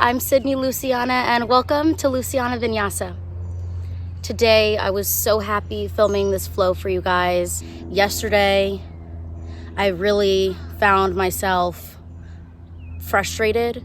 I'm Sydney Luciana and welcome to Luciana Vinyasa. Today I was so happy filming this flow for you guys. Yesterday I really found myself frustrated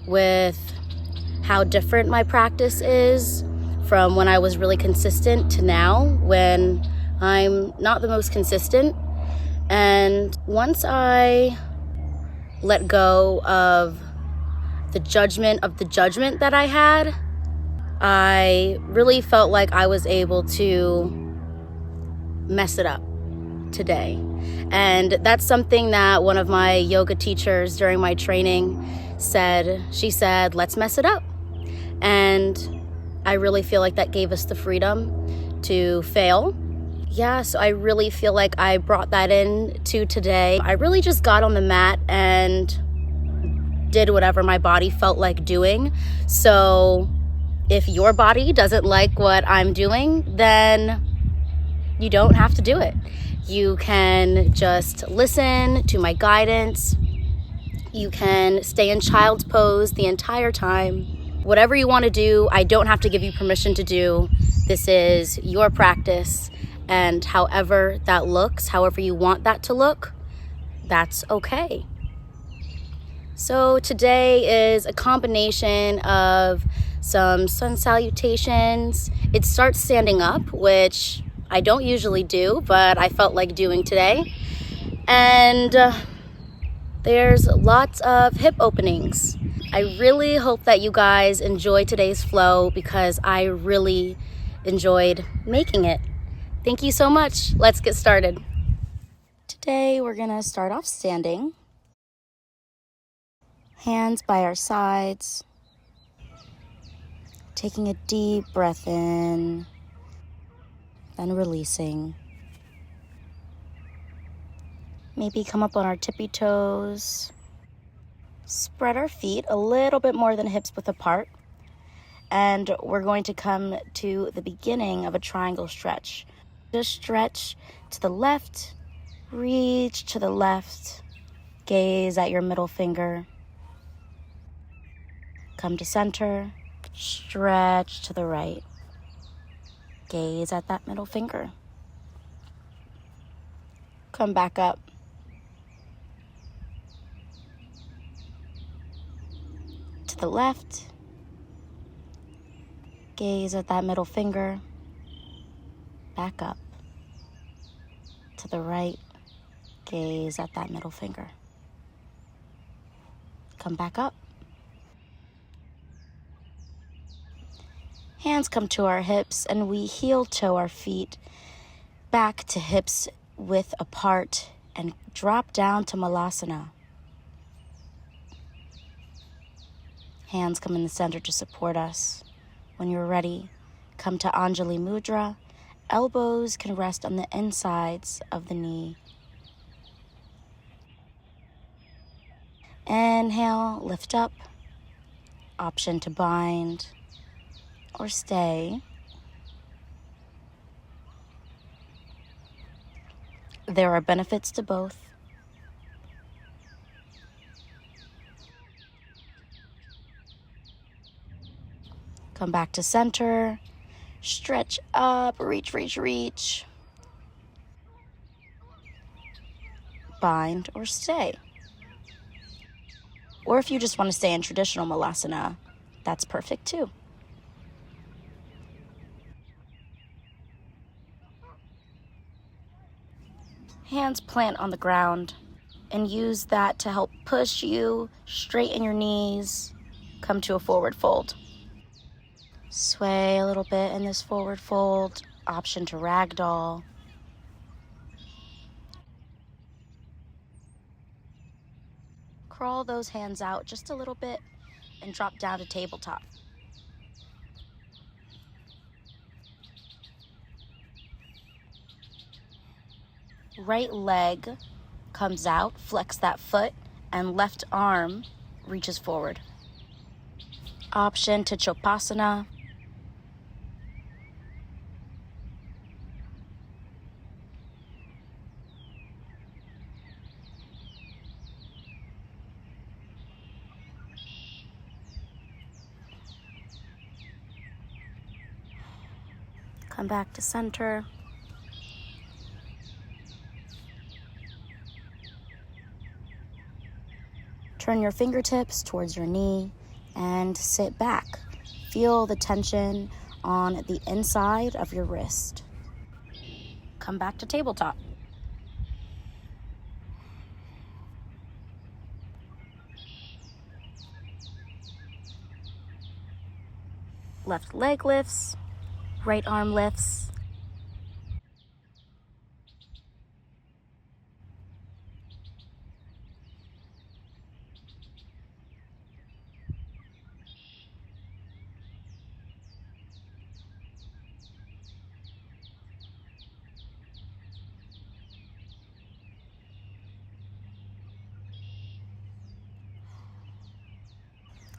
with how different my practice is from when I was really consistent to now when I'm not the most consistent. And once I let go of the judgment that I had, I really felt like I was able to mess it up today. And that's something that one of my yoga teachers during my training said. She said, let's mess it up. And I really feel like that gave us the freedom to fail. Yeah, so I really feel like I brought that in to today. I really just got on the mat and did whatever my body felt like doing. So if your body doesn't like what I'm doing, then you don't have to do it. You can just listen to my guidance. You can stay in child's pose the entire time. Whatever you want to do, I don't have to give you permission to do. This is your practice, and however that looks, however you want that to look, that's okay. So today is a combination of some sun salutations. It starts standing up, which I don't usually do, but I felt like doing today. And there's lots of hip openings. I really hope that you guys enjoy today's flow because I really enjoyed making it. Thank you so much. Let's get started. Today we're gonna start off standing. Hands by our sides. Taking a deep breath in, then releasing. Maybe come up on our tippy toes. Spread our feet a little bit more than hips width apart. And we're going to come to the beginning of a triangle stretch. Just stretch to the left, reach to the left, gaze at your middle finger. Come to center, stretch to the right, gaze at that middle finger. Come back up. To the left, gaze at that middle finger, back up. To the right, gaze at that middle finger. Come back up. Hands come to our hips and we heel toe our feet back to hips width apart and drop down to Malasana. Hands come in the center to support us. When you're ready, come to Anjali Mudra. Elbows can rest on the insides of the knee. Inhale, lift up. Option to bind or stay. There are benefits to both. Come back to center. Stretch up, reach, reach, reach. Bind or stay. Or if you just want to stay in traditional Malasana, that's perfect too. Hands plant on the ground and use that to help push you, straighten your knees, come to a forward fold. Sway a little bit in this forward fold, option to ragdoll. Crawl those hands out just a little bit and drop down to tabletop. Right leg comes out, flex that foot, and left arm reaches forward. Option to Chopasana. Come back to center. Turn your fingertips towards your knee and sit back. Feel the tension on the inside of your wrist. Come back to tabletop. Left leg lifts, right arm lifts.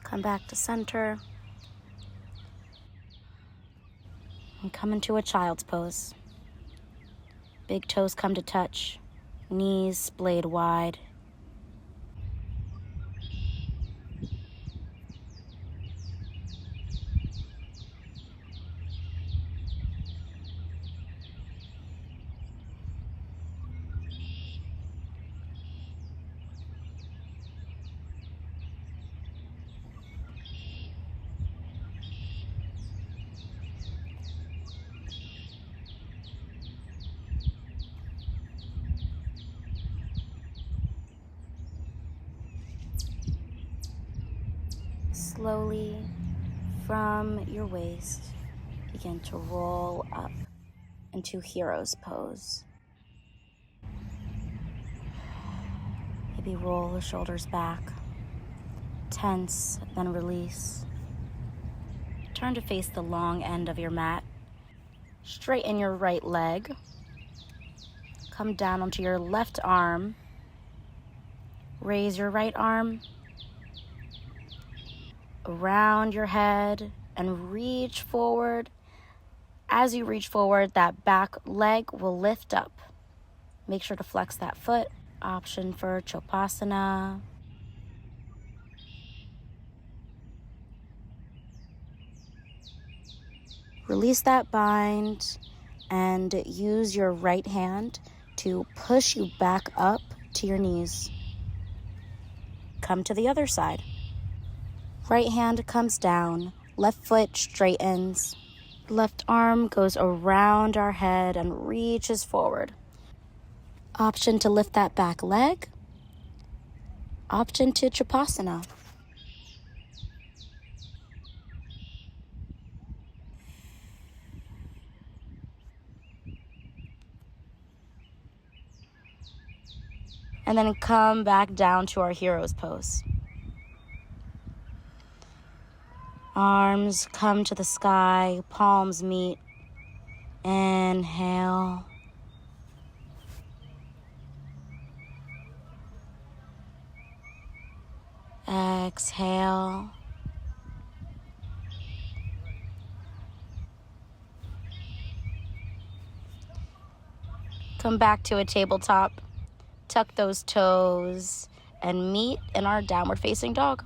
Come back to center. And come into a child's pose. Big toes come to touch, knees splayed wide. Slowly, from your waist, begin to roll up into hero's pose. Maybe roll the shoulders back, tense, then release. Turn to face the long end of your mat. Straighten your right leg. Come down onto your left arm. Raise your right arm around your head and reach forward. As you reach forward, that back leg will lift up. Make sure to flex that foot. Option for Chopasana. Release that bind and use your right hand to push you back up to your knees. Come to the other side. Right hand comes down, left foot straightens, left arm goes around our head and reaches forward. Option to lift that back leg. Option to Chopasana. And then come back down to our hero's pose. Arms come to the sky, palms meet. Inhale. Exhale. Come back to a tabletop. Tuck those toes and meet in our downward facing dog.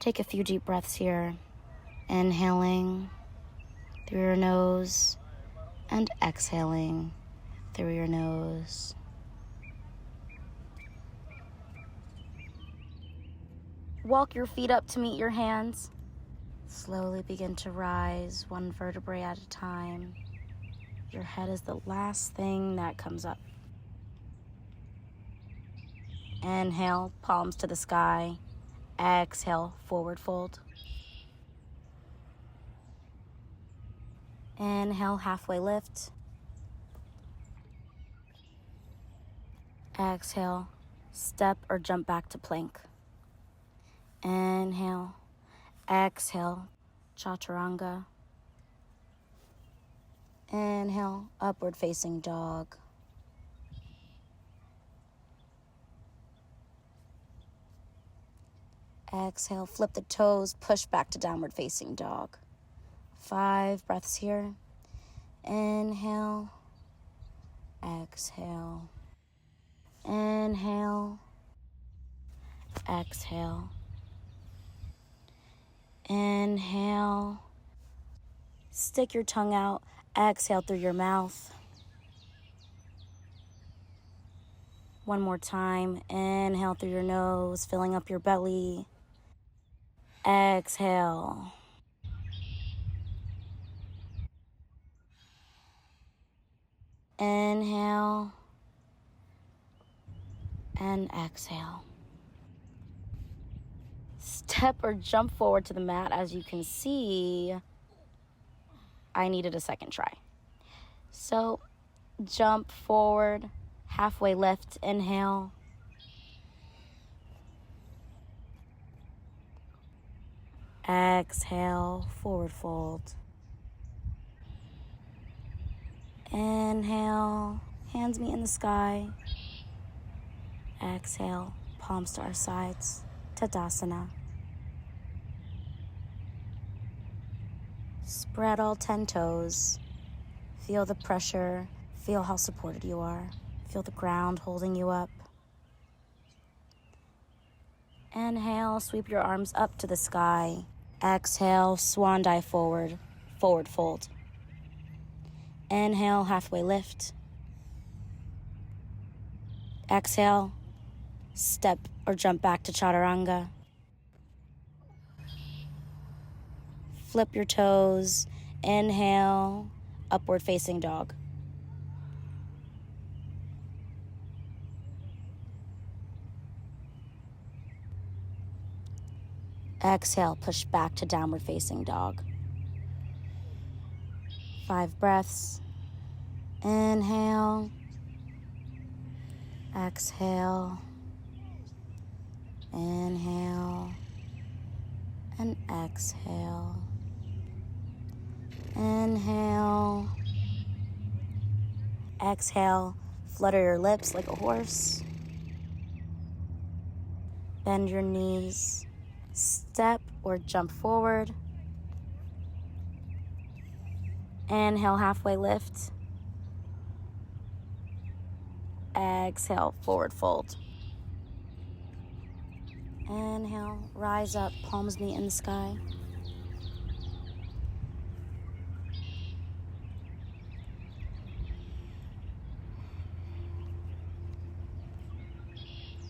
Take a few deep breaths here. Inhaling through your nose and exhaling through your nose. Walk your feet up to meet your hands. Slowly begin to rise one vertebrae at a time. Your head is the last thing that comes up. Inhale, palms to the sky. Exhale, forward fold. Inhale, halfway lift. Exhale, step or jump back to plank. Inhale, exhale, chaturanga. Inhale, upward facing dog. Exhale, flip the toes, push back to downward facing dog. 5 breaths here. Inhale, exhale, inhale, exhale, inhale, stick your tongue out, exhale through your mouth. One more time, inhale through your nose, filling up your belly, exhale. Inhale and exhale. Step or jump forward to the mat. As you can see, I needed a second try. So jump forward, halfway lift, inhale. Exhale, forward fold. Inhale, hands meet in the sky. Exhale, palms to our sides, Tadasana. Spread all 10 toes. Feel the pressure, feel how supported you are. Feel the ground holding you up. Inhale, sweep your arms up to the sky. Exhale, swan dive forward, forward fold. Inhale, halfway lift. Exhale, step or jump back to chaturanga. Flip your toes. Inhale, upward facing dog. Exhale, push back to downward facing dog. 5 breaths. Inhale. Exhale. Inhale. And exhale. Inhale. Exhale. Flutter your lips like a horse. Bend your knees. Step or jump forward. Inhale, halfway lift. Exhale, forward fold. Inhale, rise up, palms meet in the sky.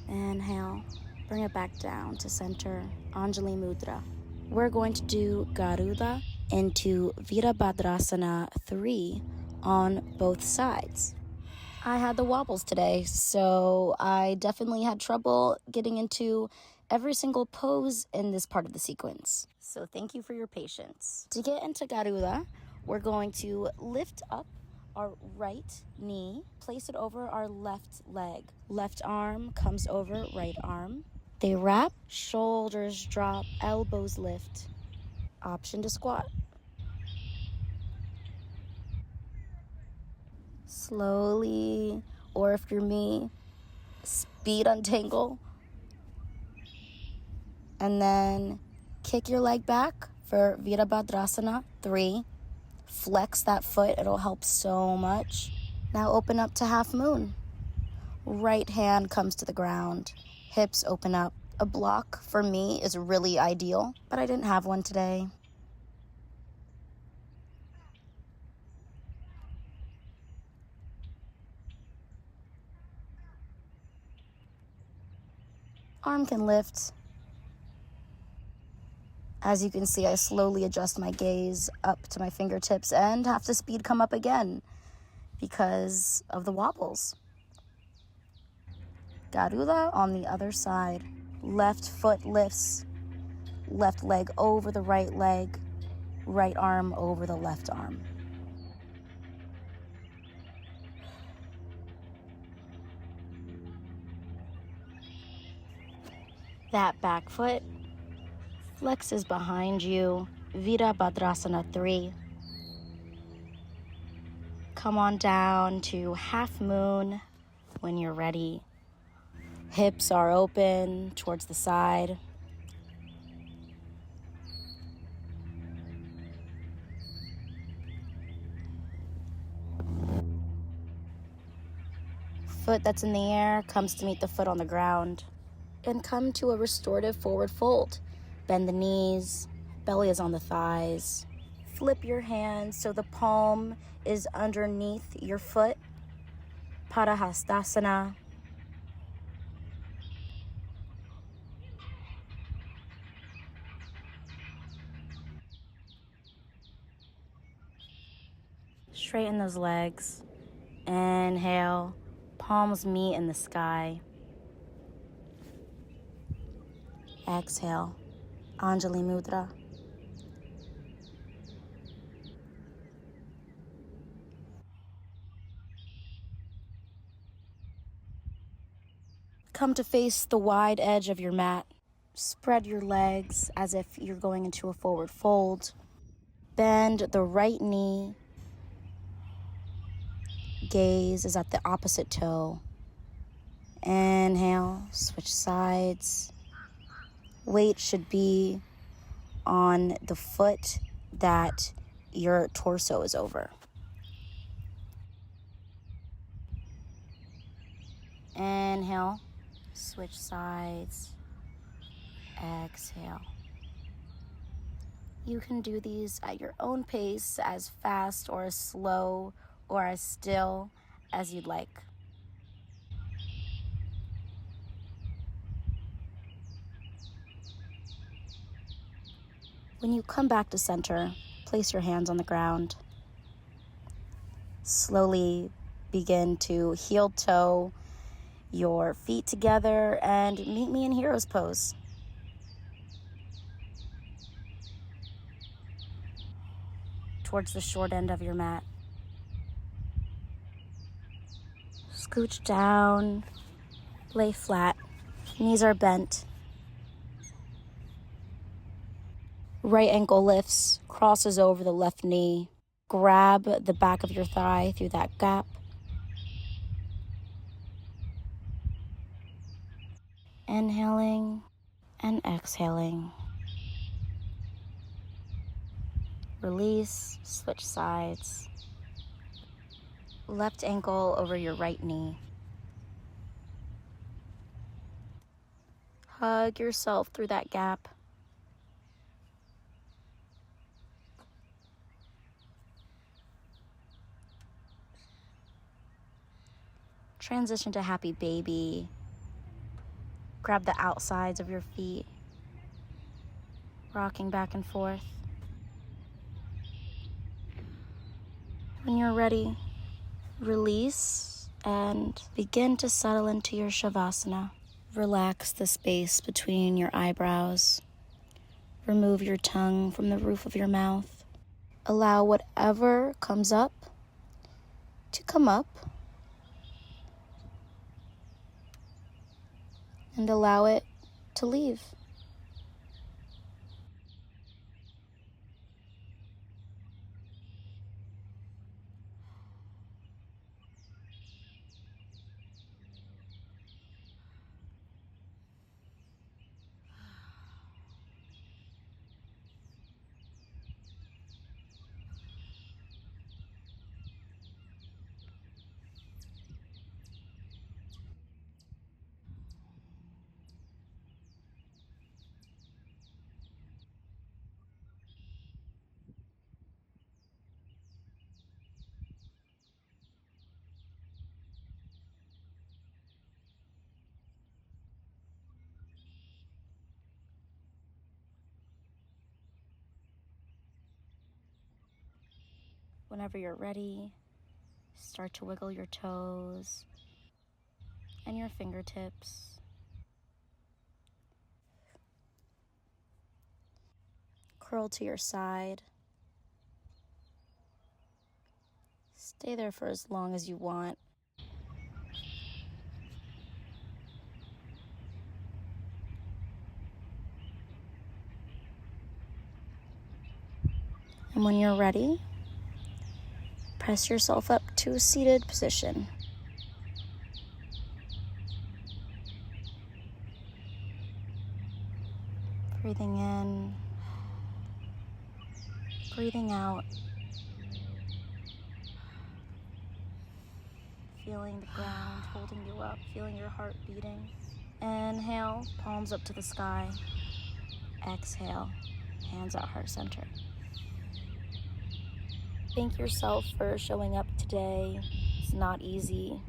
Inhale, bring it back down to center, Anjali Mudra. We're going to do Garuda into Virabhadrasana 3 on both sides. I had the wobbles today, so I definitely had trouble getting into every single pose in this part of the sequence. So thank you for your patience. To get into Garuda, we're going to lift up our right knee, place it over our left leg. Left arm comes over right arm. They wrap, shoulders drop, elbows lift. Option to squat. Slowly, or if you're me, speed untangle. And then kick your leg back for Virabhadrasana 3. Flex that foot, it'll help so much. Now open up to half moon. Right hand comes to the ground. Hips open up. A block for me is really ideal, but I didn't have one today. Arm can lift. As you can see, I slowly adjust my gaze up to my fingertips and have to speed come up again because of the wobbles. Garuda on the other side. Left foot lifts, left leg over the right leg, right arm over the left arm. That back foot flexes behind you, Virabhadrasana 3. Come on down to half moon when you're ready. Hips are open towards the side. foot that's in the air comes to meet the foot on the ground. And come to a restorative forward fold. Bend the knees, belly is on the thighs. Flip your hands so the palm is underneath your foot. Padahastasana. Straighten those legs. Inhale, palms meet in the sky. Exhale, Anjali Mudra. Come to face the wide edge of your mat. Spread your legs as if you're going into a forward fold. Bend the right knee. Gaze is at the opposite toe. Inhale, switch sides. Weight should be on the foot that your torso is over. Inhale, switch sides. Exhale. You can do these at your own pace, as fast or as slow or as still as you'd like. When you come back to center, place your hands on the ground. Slowly begin to heel toe your feet together and meet me in hero's pose. Towards the short end of your mat. Scooch down, lay flat, knees are bent. Right ankle lifts, crosses over the left knee. Grab the back of your thigh through that gap. Inhaling and exhaling. Release, switch sides. Left ankle over your right knee. Hug yourself through that gap. Transition to happy baby. Grab the outsides of your feet, rocking back and forth. When you're ready, release and begin to settle into your Shavasana. Relax the space between your eyebrows. Remove your tongue from the roof of your mouth. Allow whatever comes up to come up. And allow it to leave. Whenever you're ready, start to wiggle your toes and your fingertips. Curl to your side. Stay there for as long as you want. And when you're ready, press yourself up to a seated position. Breathing in, breathing out. feeling the ground holding you up, feeling your heart beating. Inhale, palms up to the sky. Exhale, hands out heart center. Thank yourself for showing up today. It's not easy.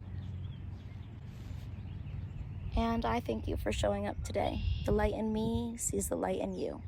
And I thank you for showing up today. The light in me sees the light in you.